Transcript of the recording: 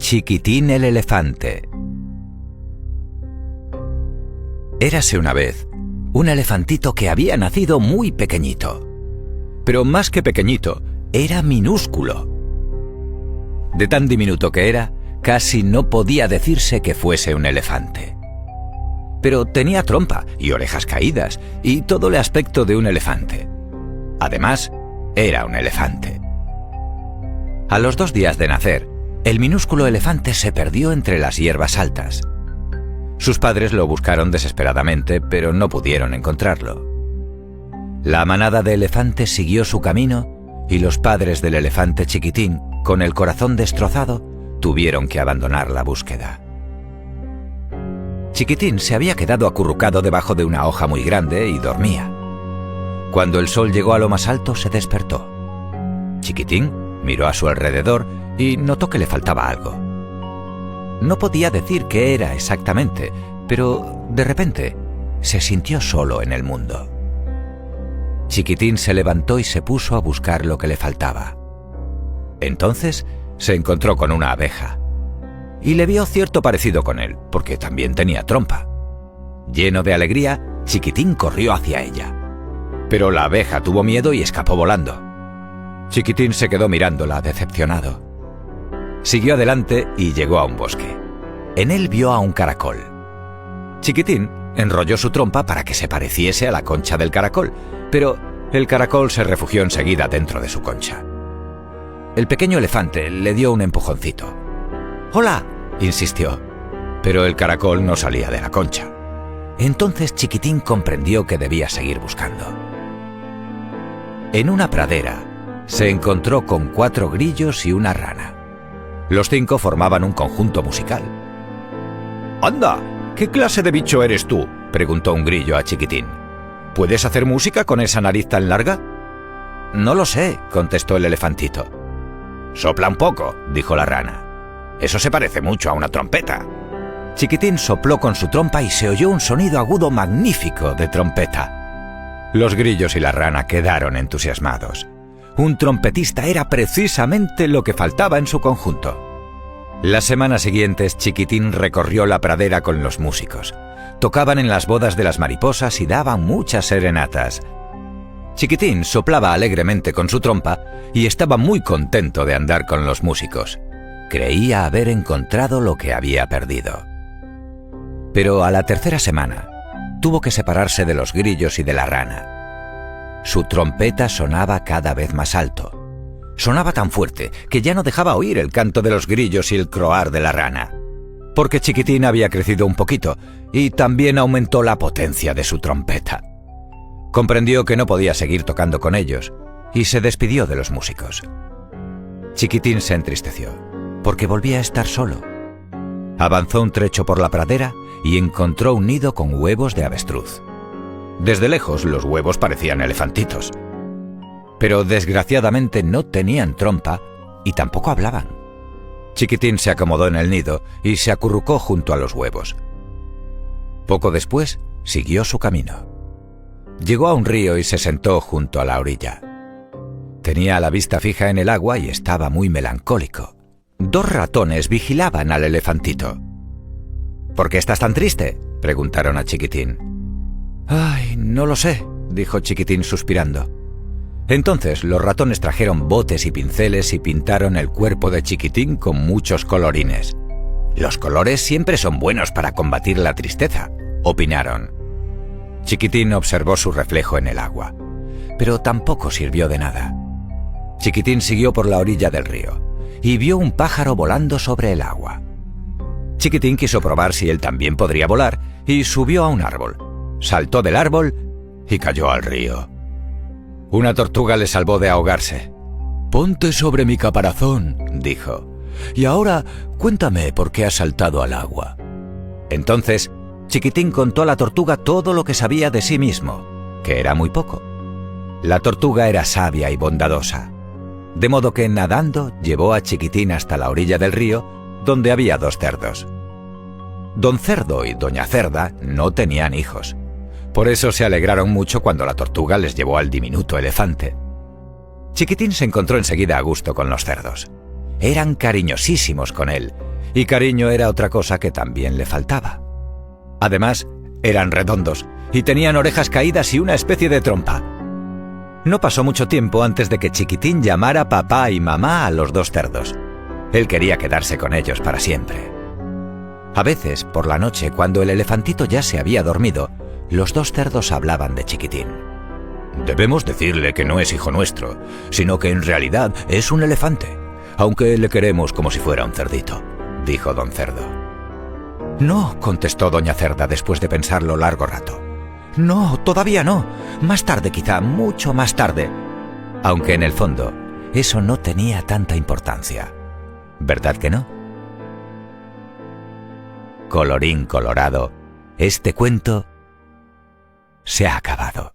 Chiquitín el elefante. Érase una vez un elefantito que había nacido muy pequeñito. Pero más que pequeñito, era minúsculo. De tan diminuto que era, casi no podía decirse que fuese un elefante. Pero tenía trompa y orejas caídas y todo el aspecto de un elefante. Además, era un elefante. A los 2 días de nacer, el minúsculo elefante se perdió entre las hierbas altas. Sus padres lo buscaron desesperadamente, pero no pudieron encontrarlo. La manada de elefantes siguió su camino y los padres del elefante chiquitín, con el corazón destrozado, tuvieron que abandonar la búsqueda. Chiquitín se había quedado acurrucado debajo de una hoja muy grande y dormía. Cuando el sol llegó a lo más alto, se despertó. Chiquitín miró a su alrededor y notó que le faltaba algo. No podía decir qué era exactamente, pero de repente se sintió solo en el mundo. Chiquitín se levantó y se puso a buscar lo que le faltaba. Entonces se encontró con una abeja y le vio cierto parecido con él, porque también tenía trompa. Lleno de alegría, Chiquitín corrió hacia ella. Pero la abeja tuvo miedo y escapó volando. Chiquitín se quedó mirándola decepcionado. Siguió adelante y llegó a un bosque. En él vio a un caracol. Chiquitín enrolló su trompa para que se pareciese a la concha del caracol, pero el caracol se refugió enseguida dentro de su concha. El pequeño elefante le dio un empujoncito. ¡Hola!, insistió, pero el caracol no salía de la concha. Entonces Chiquitín comprendió que debía seguir buscando. En una pradera se encontró con 4 grillos y una rana. Los 5 formaban un conjunto musical. «¡Anda! ¿Qué clase de bicho eres tú?», preguntó un grillo a Chiquitín. «¿Puedes hacer música con esa nariz tan larga?». «No lo sé», contestó el elefantito. «Sopla un poco», dijo la rana. «Eso se parece mucho a una trompeta». Chiquitín sopló con su trompa y se oyó un sonido agudo magnífico de trompeta. Los grillos y la rana quedaron entusiasmados. Un trompetista era precisamente lo que faltaba en su conjunto. Las semanas siguientes, Chiquitín recorrió la pradera con los músicos. Tocaban en las bodas de las mariposas y daban muchas serenatas. Chiquitín soplaba alegremente con su trompa y estaba muy contento de andar con los músicos. Creía haber encontrado lo que había perdido. Pero a la 3ª semana, tuvo que separarse de los grillos y de la rana. Su trompeta sonaba cada vez más alto. Sonaba tan fuerte que ya no dejaba oír el canto de los grillos y el croar de la rana. Porque Chiquitín había crecido un poquito y también aumentó la potencia de su trompeta. Comprendió que no podía seguir tocando con ellos y se despidió de los músicos. Chiquitín se entristeció, porque volvía a estar solo. Avanzó un trecho por la pradera y encontró un nido con huevos de avestruz. Desde lejos los huevos parecían elefantitos, pero desgraciadamente no tenían trompa y tampoco hablaban. Chiquitín se acomodó en el nido y se acurrucó junto a los huevos. Poco después siguió su camino. Llegó a un río y se sentó junto a la orilla. Tenía la vista fija en el agua y estaba muy melancólico. 2 ratones vigilaban al elefantito. «¿Por qué estás tan triste?», preguntaron a Chiquitín. «Ay, no lo sé», dijo Chiquitín suspirando. Entonces los ratones trajeron botes y pinceles y pintaron el cuerpo de Chiquitín con muchos colorines. «Los colores siempre son buenos para combatir la tristeza», opinaron. Chiquitín observó su reflejo en el agua, pero tampoco sirvió de nada. Chiquitín siguió por la orilla del río y vio un pájaro volando sobre el agua. Chiquitín quiso probar si él también podría volar y subió a un árbol. Saltó del árbol y cayó al río. Una tortuga le salvó de ahogarse. «Ponte sobre mi caparazón», dijo, «y ahora cuéntame por qué has saltado al agua». Entonces Chiquitín contó a la tortuga todo lo que sabía de sí mismo, que era muy poco. La tortuga era sabia y bondadosa, de modo que nadando llevó a Chiquitín hasta la orilla del río, donde había 2 cerdos. Don Cerdo y Doña Cerda no tenían hijos. Por eso se alegraron mucho cuando la tortuga les llevó al diminuto elefante. Chiquitín se encontró enseguida a gusto con los cerdos. Eran cariñosísimos con él y cariño era otra cosa que también le faltaba. Además, eran redondos y tenían orejas caídas y una especie de trompa. No pasó mucho tiempo antes de que Chiquitín llamara papá y mamá a los dos cerdos. Él quería quedarse con ellos para siempre. A veces, por la noche, cuando el elefantito ya se había dormido, los dos cerdos hablaban de Chiquitín. «Debemos decirle que no es hijo nuestro, sino que en realidad es un elefante, aunque le queremos como si fuera un cerdito», dijo don Cerdo. «No», contestó doña Cerda después de pensarlo largo rato. «No, todavía no. Más tarde quizá, mucho más tarde». Aunque en el fondo, eso no tenía tanta importancia. ¿Verdad que no? Colorín colorado, este cuento se ha acabado.